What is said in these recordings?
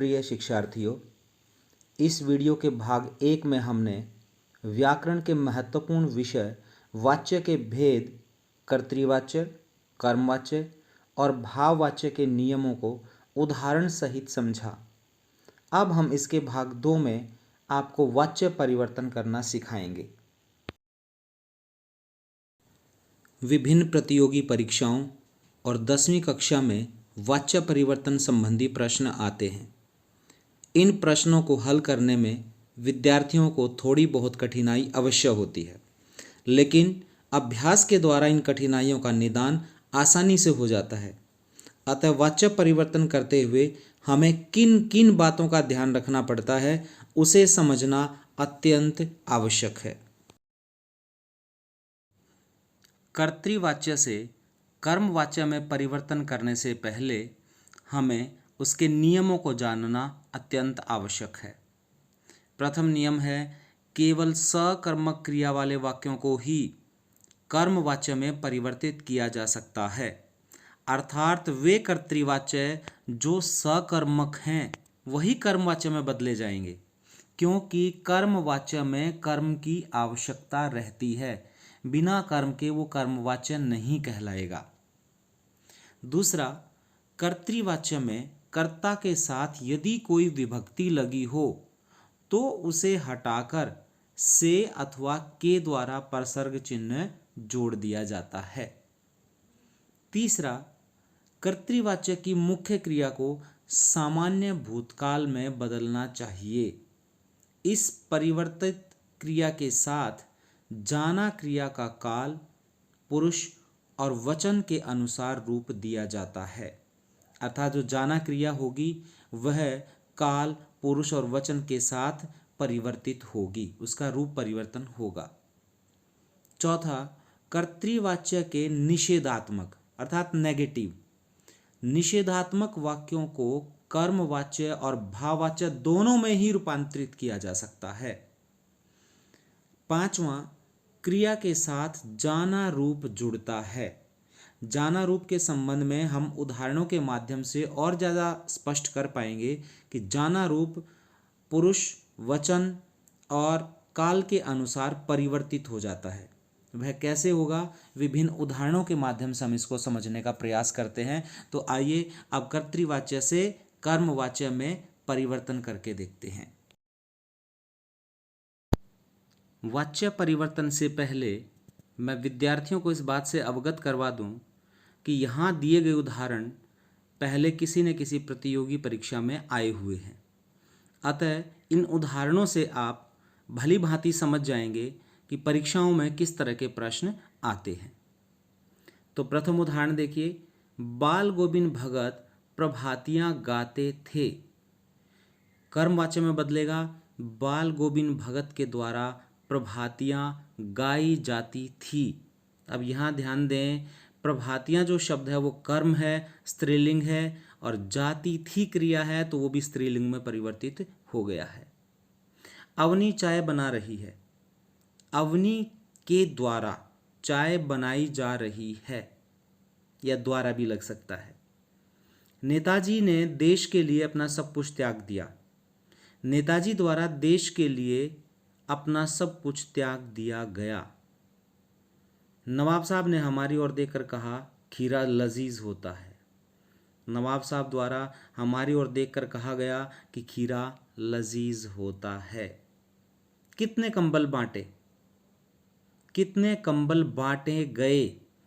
प्रिय शिक्षार्थियों, इस वीडियो के भाग 1 में हमने व्याकरण के महत्वपूर्ण विषय वाच्य के भेद, कर्तृवाच्य, कर्मवाच्य और भाववाच्य के नियमों को उदाहरण सहित समझा। अब हम इसके भाग 2 में आपको वाच्य परिवर्तन करना सिखाएंगे। विभिन्न प्रतियोगी परीक्षाओं और 10वीं कक्षा में वाच्य परिवर्तन संबंधी प्रश्न आते हैं। इन प्रश्नों को हल करने में विद्यार्थियों को थोड़ी बहुत कठिनाई अवश्य होती है, लेकिन अभ्यास के द्वारा इन कठिनाइयों का निदान आसानी से हो जाता है। अतः वाच्य परिवर्तन करते हुए हमें किन किन बातों का ध्यान रखना पड़ता है, उसे समझना अत्यंत आवश्यक है। कर्तृवाच्य से कर्मवाच्य में परिवर्तन करने से पहले हमें उसके नियमों को जानना अत्यंत आवश्यक है। प्रथम नियम है, केवल सकर्मक क्रिया वाले वाक्यों को ही कर्मवाच्य में परिवर्तित किया जा सकता है। अर्थात वे कर्तृवाच्य जो सकर्मक हैं वही कर्मवाच्य में बदले जाएंगे, क्योंकि कर्मवाच्य में कर्म की आवश्यकता रहती है। बिना कर्म के वो कर्मवाच्य नहीं कहलाएगा। दूसरा, कर्तृवाच्य में कर्ता के साथ यदि कोई विभक्ति लगी हो तो उसे हटाकर से अथवा के द्वारा परसर्ग चिन्ह जोड़ दिया जाता है। तीसरा, कर्तृवाच्य की मुख्य क्रिया को सामान्य भूतकाल में बदलना चाहिए। इस परिवर्तित क्रिया के साथ जाना क्रिया का काल, पुरुष और वचन के अनुसार रूप दिया जाता है। अर्थात जो जाना क्रिया होगी वह काल, पुरुष और वचन के साथ परिवर्तित होगी, उसका रूप परिवर्तन होगा। चौथा, कर्तृवाच्य के निषेधात्मक अर्थात नेगेटिव निषेधात्मक वाक्यों को कर्मवाच्य और भाववाच्य दोनों में ही रूपांतरित किया जा सकता है। पांचवा, क्रिया के साथ जाना रूप जुड़ता है। जाना रूप के संबंध में हम उदाहरणों के माध्यम से और ज़्यादा स्पष्ट कर पाएंगे कि जाना रूप पुरुष, वचन और काल के अनुसार परिवर्तित हो जाता है। वह कैसे होगा, विभिन्न उदाहरणों के माध्यम से हम इसको समझने का प्रयास करते हैं। तो आइए अब कर्तृवाच्य से कर्मवाच्य में परिवर्तन करके देखते हैं। वाच्य परिवर्तन से पहले मैं विद्यार्थियों को इस बात से अवगत करवा दूं कि यहाँ दिए गए उदाहरण पहले किसी न किसी प्रतियोगी परीक्षा में आए हुए हैं। अतः इन उदाहरणों से आप भली भांति समझ जाएंगे कि परीक्षाओं में किस तरह के प्रश्न आते हैं। तो प्रथम उदाहरण देखिए, बाल गोविंद भगत प्रभातियाँ गाते थे। कर्मवाच्य में बदलेगा, बाल गोविंद भगत के द्वारा प्रभातियाँ गाई जाती थी। अब यहाँ ध्यान दें, प्रभातियाँ जो शब्द है वो कर्म है, स्त्रीलिंग है, और जाती थी क्रिया है तो वो भी स्त्रीलिंग में परिवर्तित हो गया है। अवनी चाय बना रही है। अवनी के द्वारा चाय बनाई जा रही है, या द्वारा भी लग सकता है। नेताजी ने देश के लिए अपना सब कुछ त्याग दिया। नेताजी द्वारा देश के लिए अपना सब कुछ त्याग दिया गया। नवाब साहब ने हमारी ओर देखकर कहा, खीरा लजीज होता है। नवाब साहब द्वारा हमारी ओर देखकर कहा गया कि खीरा लजीज होता है। कितने कंबल बांटे, कितने कंबल बांटे गए।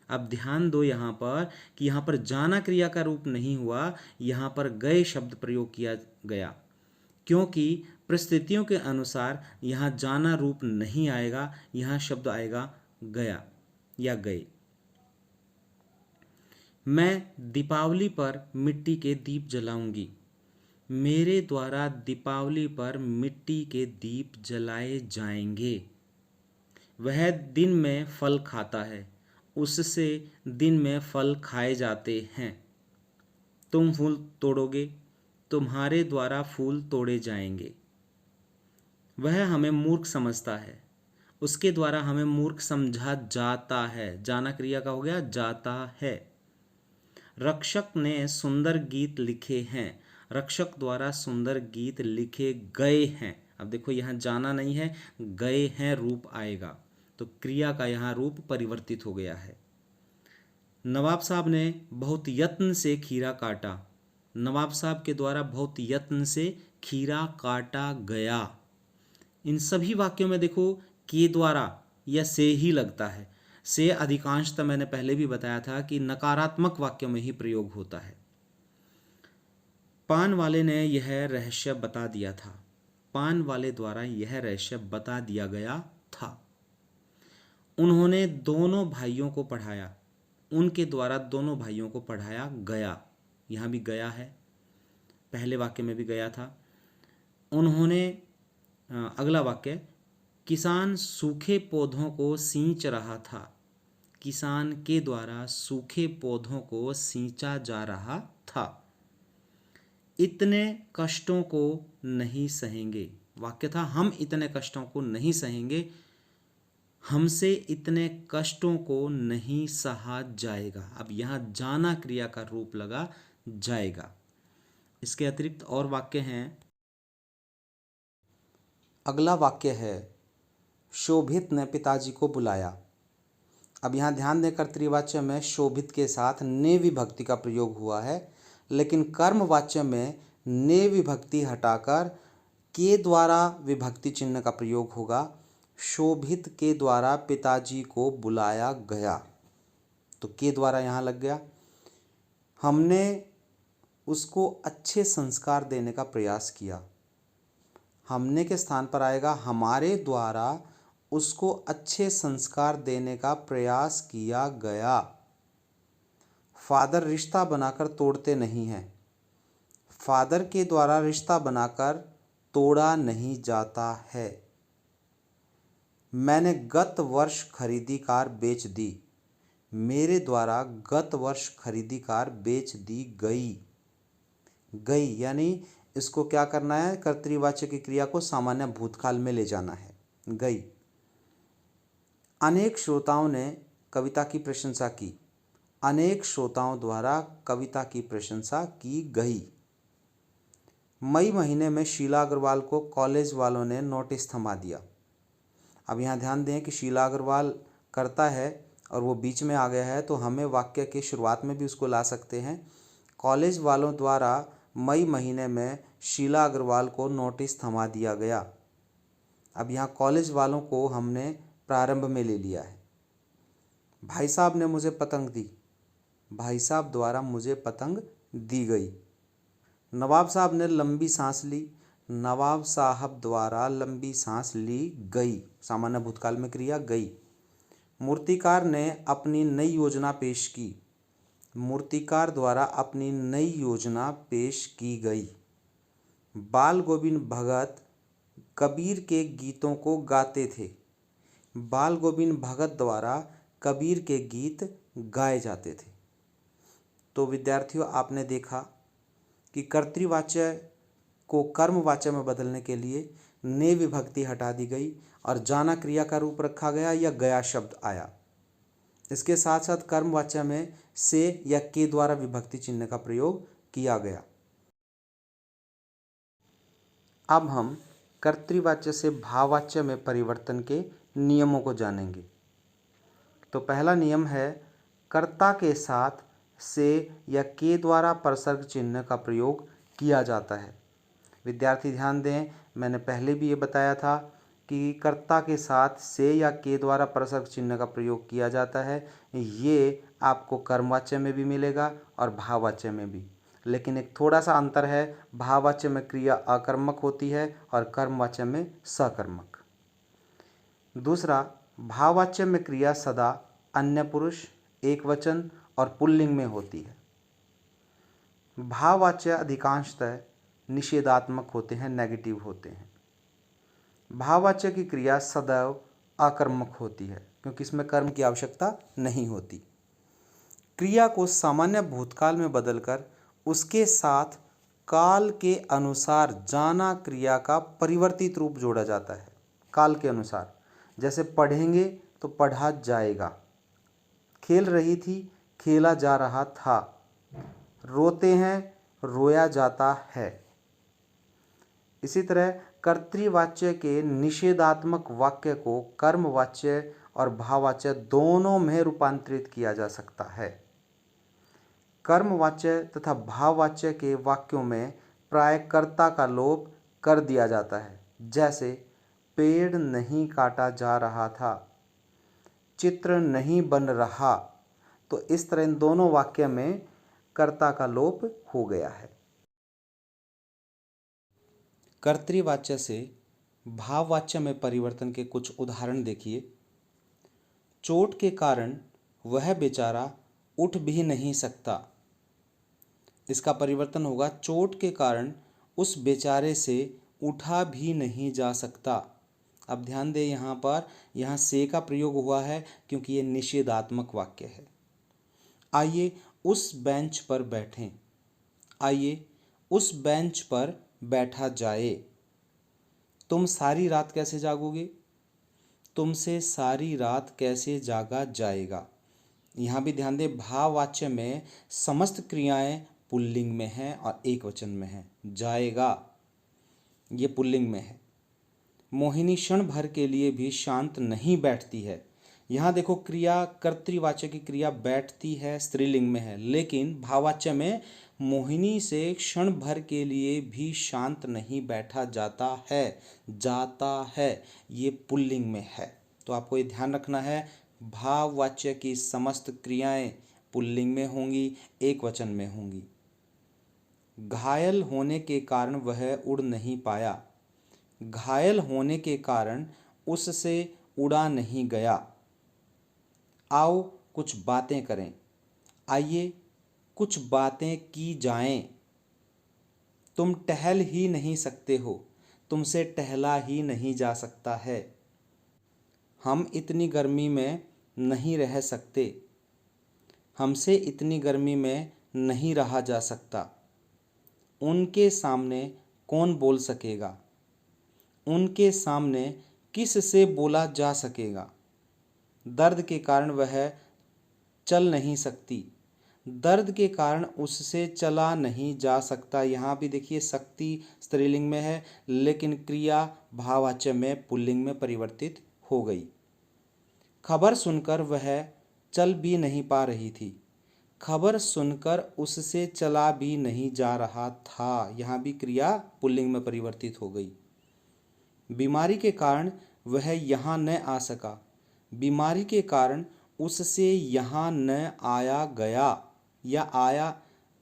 अब ध्यान दो यहाँ पर कि यहाँ पर जाना क्रिया का रूप नहीं हुआ, यहाँ पर गए शब्द प्रयोग किया गया, क्योंकि परिस्थितियों के अनुसार यहाँ जाना रूप नहीं आएगा, यहाँ शब्द आएगा गया या गए। मैं दीपावली पर मिट्टी के दीप जलाऊंगी। मेरे द्वारा दीपावली पर मिट्टी के दीप जलाए जाएंगे। वह दिन में फल खाता है, उससे दिन में फल खाए जाते हैं। तुम फूल तोड़ोगे, तुम्हारे द्वारा फूल तोड़े जाएंगे। वह हमें मूर्ख समझता है, उसके द्वारा हमें मूर्ख समझा जाता है। जाना क्रिया का हो गया जाता है। रक्षक ने सुंदर गीत लिखे हैं। रक्षक द्वारा सुंदर गीत लिखे गए हैं। अब देखो यहाँ जाना नहीं है, गए हैं रूप आएगा, तो क्रिया का यहाँ रूप परिवर्तित हो गया है। नवाब साहब ने बहुत यत्न से खीरा काटा। नवाब साहब के द्वारा बहुत यत्न से खीरा काटा गया। इन सभी वाक्यों में देखो के द्वारा या से ही लगता है। से अधिकांशतः मैंने पहले भी बताया था कि नकारात्मक वाक्यों में ही प्रयोग होता है। पान वाले ने यह रहस्य बता दिया था। पान वाले द्वारा यह रहस्य बता दिया गया था। उन्होंने दोनों भाइयों को पढ़ाया। उनके द्वारा दोनों भाइयों को पढ़ाया गया। यहाँ भी गया है, पहले वाक्य में भी गया था। उन्होंने अगला वाक्य, किसान सूखे पौधों को सींच रहा था। किसान के द्वारा सूखे पौधों को सींचा जा रहा था। इतने कष्टों को नहीं सहेंगे। वाक्य था हम इतने कष्टों को नहीं सहेंगे, हमसे इतने कष्टों को नहीं सहा जाएगा। अब यहाँ जाना क्रिया का रूप लगा जाएगा। इसके अतिरिक्त और वाक्य हैं। अगला वाक्य है, शोभित ने पिताजी को बुलाया। अब यहाँ ध्यान दें, कर्तृवाच्य में शोभित के साथ ने विभक्ति का प्रयोग हुआ है, लेकिन कर्मवाच्य में ने विभक्ति हटाकर के द्वारा विभक्ति चिन्ह का प्रयोग होगा। शोभित के द्वारा पिताजी को बुलाया गया, तो के द्वारा यहाँ लग गया। हमने उसको अच्छे संस्कार देने का प्रयास किया। हमने के स्थान पर आएगा हमारे द्वारा उसको अच्छे संस्कार देने का प्रयास किया गया। फादर रिश्ता बनाकर तोड़ते नहीं हैं। फादर के द्वारा रिश्ता बनाकर तोड़ा नहीं जाता है। मैंने गत वर्ष खरीदी कार बेच दी। मेरे द्वारा गत वर्ष खरीदी कार बेच दी गई। गई यानी इसको क्या करना है, कर्तृवाच्य की क्रिया को सामान्य भूतकाल में ले जाना है। गई। अनेक श्रोताओं ने कविता की प्रशंसा की। अनेक श्रोताओं द्वारा कविता की प्रशंसा की गई। मई महीने में शीला अग्रवाल को कॉलेज वालों ने नोटिस थमा दिया। अब यहाँ ध्यान दें कि शीला अग्रवाल करता है और वो बीच में आ गया है, तो हमें वाक्य के शुरुआत में भी उसको ला सकते हैं। कॉलेज वालों द्वारा मई महीने में शीला अग्रवाल को नोटिस थमा दिया गया। अब यहाँ कॉलेज वालों को हमने प्रारंभ में ले लिया है। भाई साहब ने मुझे पतंग दी। भाई साहब द्वारा मुझे पतंग दी गई। नवाब साहब ने लंबी सांस ली। नवाब साहब द्वारा लंबी सांस ली गई। सामान्य भूतकाल में क्रिया गई। मूर्तिकार ने अपनी नई योजना पेश की। मूर्तिकार द्वारा अपनी नई योजना पेश की गई। बाल गोविंद भगत कबीर के गीतों को गाते थे। बाल गोविंद भगत द्वारा कबीर के गीत गाए जाते थे। तो विद्यार्थियों, आपने देखा कि कर्तृवाच्य को कर्मवाच्य में बदलने के लिए ने विभक्ति हटा दी गई और जाना क्रिया का रूप रखा गया या गया शब्द आया। इसके साथ साथ कर्मवाच्य में से या के द्वारा विभक्ति चिन्ह का प्रयोग किया गया। अब हम कर्तृवाच्य से भाववाच्य में परिवर्तन के नियमों को जानेंगे। तो पहला नियम है, कर्ता के साथ से या के द्वारा परसर्ग चिन्ह का प्रयोग किया जाता है। विद्यार्थी ध्यान दें, मैंने पहले भी ये बताया था कि कर्ता के साथ से या के द्वारा परसर्ग चिन्ह का प्रयोग किया जाता है। ये आपको कर्मवाच्य में भी मिलेगा और भाववाच्य में भी, लेकिन एक थोड़ा सा अंतर है। भाववाच्य में क्रिया अकर्मक होती है और कर्मवाच्य में सकर्मक। दूसरा, भाववाच्य में क्रिया सदा अन्य पुरुष, एकवचन और पुल्लिंग में होती है। भाववाच्य अधिकांशतः निषेधात्मक होते हैं, नेगेटिव होते हैं। भाववाच्य की क्रिया सदैव आकर्मक होती है क्योंकि इसमें कर्म की आवश्यकता नहीं होती। क्रिया को सामान्य भूतकाल में बदलकर उसके साथ काल के अनुसार जाना क्रिया का परिवर्तित रूप जोड़ा जाता है। काल के अनुसार, जैसे पढ़ेंगे तो पढ़ा जाएगा। खेल रही थी, खेला जा रहा था। रोते हैं, रोया जाता है। इसी तरह कर्तृवाच्य के निषेधात्मक वाक्य को कर्मवाच्य और भाववाच्य दोनों में रूपांतरित किया जा सकता है। कर्मवाच्य तथा भाववाच्य के वाक्यों में प्राय कर्ता का लोप कर दिया जाता है, जैसे पेड़ नहीं काटा जा रहा था, चित्र नहीं बन रहा। तो इस तरह इन दोनों वाक्य में कर्ता का लोप हो गया है। कर्तृवाच्य से भाववाच्य में परिवर्तन के कुछ उदाहरण देखिए। चोट के कारण वह बेचारा उठ भी नहीं सकता। इसका परिवर्तन होगा चोट के कारण उस बेचारे से उठा भी नहीं जा सकता। अब ध्यान दें यहाँ से का प्रयोग हुआ है क्योंकि ये निषेधात्मक वाक्य है। आइए उस बेंच पर बैठें। आइए उस बेंच पर बैठा जाए। तुम सारी रात कैसे जागोगे? तुमसे सारी रात कैसे जागा जाएगा। यहाँ भी ध्यान दें भाववाच्य में समस्त क्रियाएं पुल्लिंग में हैं और एक वचन में हैं। जाएगा ये पुल्लिंग में है। मोहिनी क्षण भर के लिए भी शांत नहीं बैठती है। यहाँ देखो क्रिया कर्तृवाच्य की क्रिया बैठती है स्त्रीलिंग में है, लेकिन भाववाच्य में मोहिनी से क्षण भर के लिए भी शांत नहीं बैठा जाता है ये पुल्लिंग में है। तो आपको ये ध्यान रखना है भाववाच्य की समस्त क्रियाएं पुल्लिंग में होंगी, एक वचन में होंगी। घायल होने के कारण वह उड़ नहीं पाया। घायल होने के कारण उससे उड़ा नहीं गया। आओ कुछ बातें करें। आइए कुछ बातें की जाएं। तुम टहल ही नहीं सकते हो। तुमसे टहला ही नहीं जा सकता है। हम इतनी गर्मी में नहीं रह सकते। हमसे इतनी गर्मी में नहीं रहा जा सकता। उनके सामने कौन बोल सकेगा? उनके सामने किस से बोला जा सकेगा? दर्द के कारण वह चल नहीं सकती। दर्द के कारण उससे चला नहीं जा सकता। यहाँ भी देखिए शक्ति स्त्रीलिंग में है, लेकिन क्रिया भाववाच्य में पुल्लिंग में परिवर्तित हो गई। खबर सुनकर वह चल भी नहीं पा रही थी। खबर सुनकर उससे चला भी नहीं जा रहा था। यहाँ भी क्रिया पुल्लिंग में परिवर्तित हो गई। बीमारी के कारण वह यहाँ न आ सका। बीमारी के कारण उससे यहाँ न आया गया या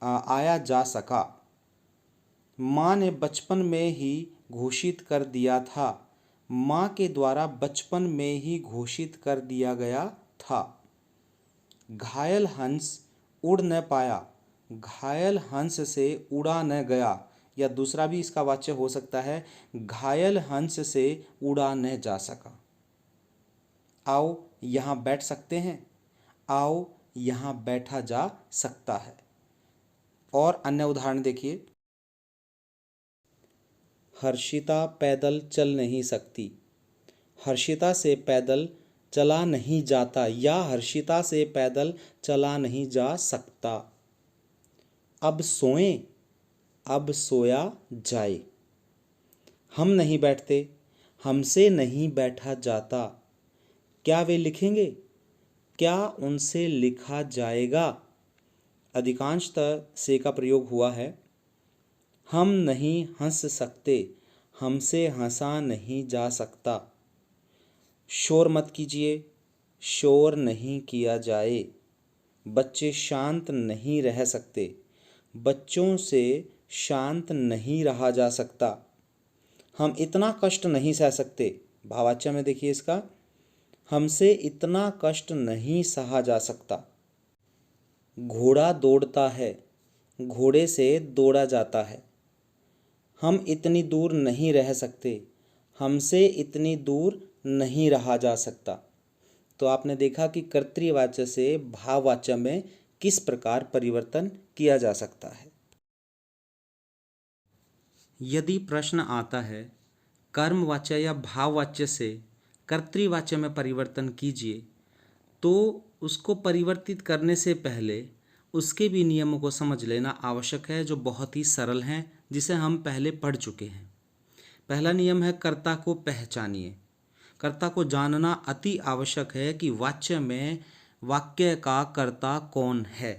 आया जा सका। माँ ने बचपन में ही घोषित कर दिया था। माँ के द्वारा बचपन में ही घोषित कर दिया गया था। घायल हंस उड़ न पाया। घायल हंस से उड़ा न गया, या दूसरा भी इसका वाच्य हो सकता है घायल हंस से उड़ा न जा सका। आओ यहाँ बैठ सकते हैं। आओ यहाँ बैठा जा सकता है। और अन्य उदाहरण देखिए। हर्षिता पैदल चल नहीं सकती। हर्षिता से पैदल चला नहीं जाता, या हर्षिता से पैदल चला नहीं जा सकता। अब सोएं। अब सोया जाए। हम नहीं बैठते। हमसे नहीं बैठा जाता। क्या वे लिखेंगे? क्या उनसे लिखा जाएगा? अधिकांशतः से का प्रयोग हुआ है। हम नहीं हंस सकते। हमसे हंसा नहीं जा सकता। शोर मत कीजिए। शोर नहीं किया जाए। बच्चे शांत नहीं रह सकते। बच्चों से शांत नहीं रहा जा सकता। हम इतना कष्ट नहीं सह सकते। भाववाच्य में देखिए इसका, हमसे इतना कष्ट नहीं सहा जा सकता। घोड़ा दौड़ता है। घोड़े से दौड़ा जाता है। हम इतनी दूर नहीं रह सकते। हमसे इतनी दूर नहीं रहा जा सकता। तो आपने देखा कि कर्तृवाच्य से भाववाच्य में किस प्रकार परिवर्तन किया जा सकता है। यदि प्रश्न आता है कर्मवाच्य या भाववाच्य से कर्तृवाच्य में परिवर्तन कीजिए, तो उसको परिवर्तित करने से पहले उसके भी नियमों को समझ लेना आवश्यक है, जो बहुत ही सरल हैं, जिसे हम पहले पढ़ चुके हैं। पहला नियम है कर्ता को पहचानिए। कर्ता को जानना अति आवश्यक है कि वाच्य में वाक्य का कर्ता कौन है।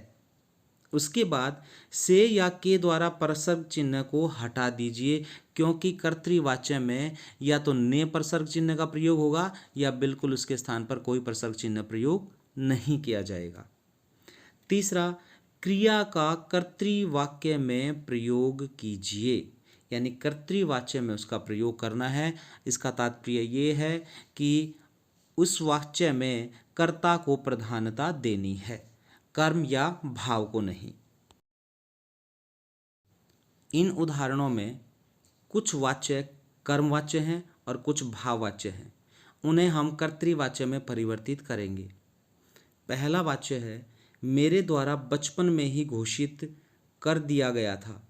उसके बाद से या के द्वारा परसर्ग चिन्ह को हटा दीजिए, क्योंकि कर्तृवाच्य में या तो ने परसर्ग चिन्ह का प्रयोग होगा या बिल्कुल उसके स्थान पर कोई परसर्ग चिन्ह प्रयोग नहीं किया जाएगा। तीसरा, क्रिया का कर्तृवाक्य में प्रयोग कीजिए, यानी कर्तृवाच्य में उसका प्रयोग करना है। इसका तात्पर्य ये है कि उस वाच्य में कर्ता को प्रधानता देनी है, कर्म या भाव को नहीं। इन उदाहरणों में कुछ वाच्य कर्मवाच्य हैं और कुछ भाववाच्य हैं। उन्हें हम कर्तृवाच्य में परिवर्तित करेंगे। पहला वाच्य है, मेरे द्वारा बचपन में ही घोषित कर दिया गया था।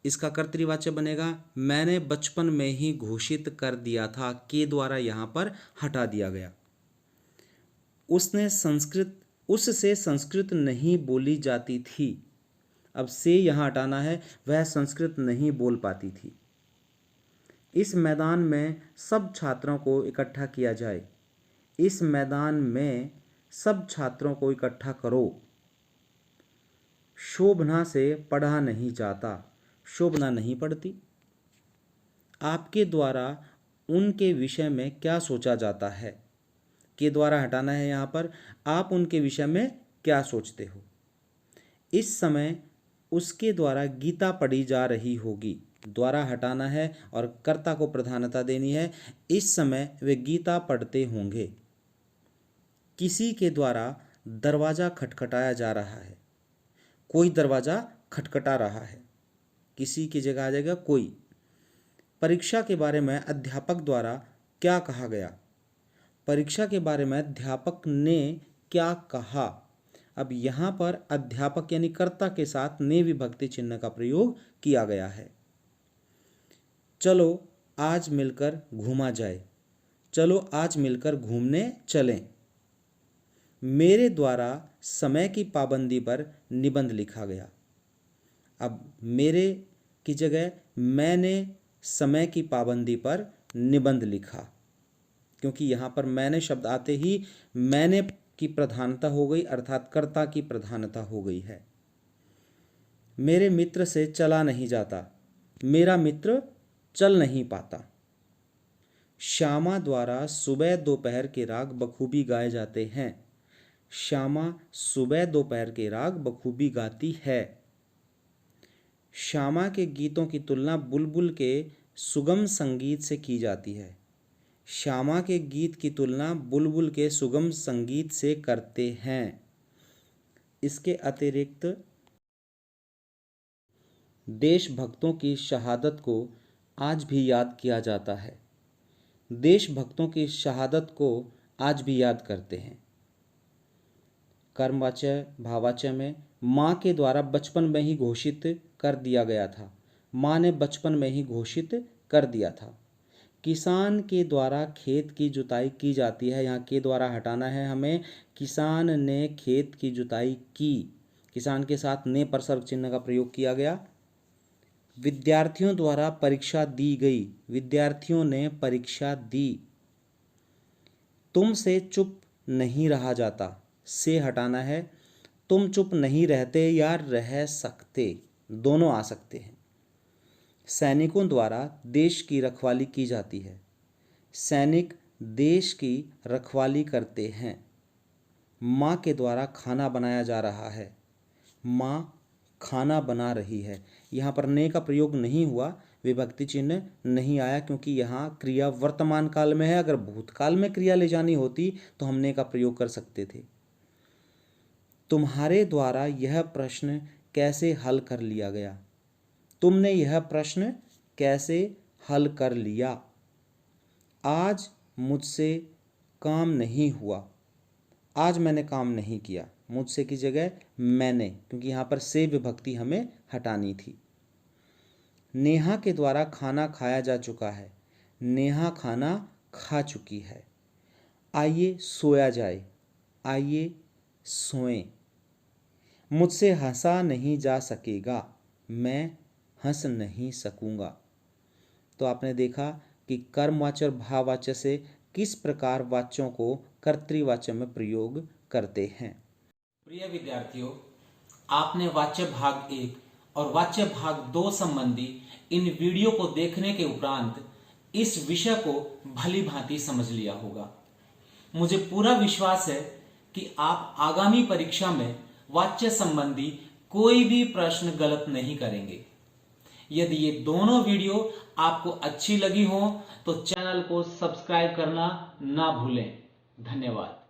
इसका कर्तृवाच्य बनेगा मैंने बचपन में ही घोषित कर दिया था, के द्वारा यहाँ पर हटा दिया गया। उससे संस्कृत नहीं बोली जाती थी। अब से यहाँ हटाना है, वह संस्कृत नहीं बोल पाती थी। इस मैदान में सब छात्रों को इकट्ठा किया जाए। इस मैदान में सब छात्रों को इकट्ठा करो। शोभना से पढ़ा नहीं जाता। शोभना नहीं पढ़ती। आपके द्वारा उनके विषय में क्या सोचा जाता है। के द्वारा हटाना है यहाँ पर, आप उनके विषय में क्या सोचते हो। इस समय उसके द्वारा गीता पढ़ी जा रही होगी। द्वारा हटाना है और कर्ता को प्रधानता देनी है। इस समय वे गीता पढ़ते होंगे। किसी के द्वारा दरवाजा खटखटाया जा रहा है। कोई दरवाजा खटखटा रहा है। किसी की जगह आ जाएगा कोई। परीक्षा के बारे में अध्यापक द्वारा क्या कहा गया। परीक्षा के बारे में अध्यापक ने क्या कहा। अब यहाँ पर अध्यापक यानी कर्ता के साथ ने विभक्ति चिन्ह का प्रयोग किया गया है। चलो आज मिलकर घूमा जाए। चलो आज मिलकर घूमने चलें। मेरे द्वारा समय की पाबंदी पर निबंध लिखा गया। अब मेरे की जगह मैंने समय की पाबंदी पर निबंध लिखा, क्योंकि यहाँ पर मैंने शब्द आते ही मैंने की प्रधानता हो गई, अर्थात कर्ता की प्रधानता हो गई है। मेरे मित्र से चला नहीं जाता। मेरा मित्र चल नहीं पाता। श्यामा द्वारा सुबह दोपहर के राग बखूबी गाए जाते हैं। श्यामा सुबह दोपहर के राग बखूबी गाती है। श्यामा के गीतों की तुलना बुलबुल के सुगम संगीत से की जाती है। श्यामा के गीत की तुलना बुलबुल के सुगम संगीत से करते हैं। इसके अतिरिक्त देशभक्तों की शहादत को आज भी याद किया जाता है। देशभक्तों की शहादत को आज भी याद करते हैं। कर्मवाच्य भाववाच्य में माँ के द्वारा बचपन में ही घोषित कर दिया गया था। माँ ने बचपन में ही घोषित कर दिया था। किसान के द्वारा खेत की जुताई की जाती है। यहाँ के द्वारा हटाना है हमें। किसान ने खेत की जुताई की। किसान के साथ ने परसर्ग चिन्ह का प्रयोग किया गया। विद्यार्थियों द्वारा परीक्षा दी गई। विद्यार्थियों ने परीक्षा दी। तुमसे चुप नहीं रहा जाता। से हटाना है। तुम चुप नहीं रहते या रह सकते, दोनों आ सकते हैं। सैनिकों द्वारा देश की रखवाली की जाती है। सैनिक देश की रखवाली करते हैं। माँ के द्वारा खाना बनाया जा रहा है। माँ खाना बना रही है। यहाँ पर ने का प्रयोग नहीं हुआ, विभक्ति चिन्ह नहीं आया, क्योंकि यहाँ क्रिया वर्तमान काल में है। अगर भूतकाल में क्रिया ले जानी होती तो हम ने का प्रयोग कर सकते थे। तुम्हारे द्वारा यह प्रश्न कैसे हल कर लिया गया। तुमने यह प्रश्न कैसे हल कर लिया। आज मुझसे काम नहीं हुआ। आज मैंने काम नहीं किया। मुझसे की जगह मैंने, क्योंकि यहाँ पर से विभक्ति हमें हटानी थी। नेहा के द्वारा खाना खाया जा चुका है। नेहा खाना खा चुकी है। आइए सोया जाए। आइए सोएं। मुझसे हंसा नहीं जा सकेगा, मैं हंस नहीं सकूंगा। तो आपने देखा कि कर्मवाच्य और भाववाच्य से किस प्रकार वाच्यों को कर्तृवाच्य में प्रयोग करते हैं। प्रिय विद्यार्थियों, आपने वाच्य भाग 1 और वाच्य भाग 2 संबंधी इन वीडियो को देखने के उपरांत इस विषय को भली भांति समझ लिया होगा। मुझे पूरा विश्वास है कि आप आगामी परीक्षा में वाच्य संबंधी कोई भी प्रश्न गलत नहीं करेंगे। यदि ये दोनों वीडियो आपको अच्छी लगी हो तो चैनल को सब्सक्राइब करना ना भूलें। धन्यवाद।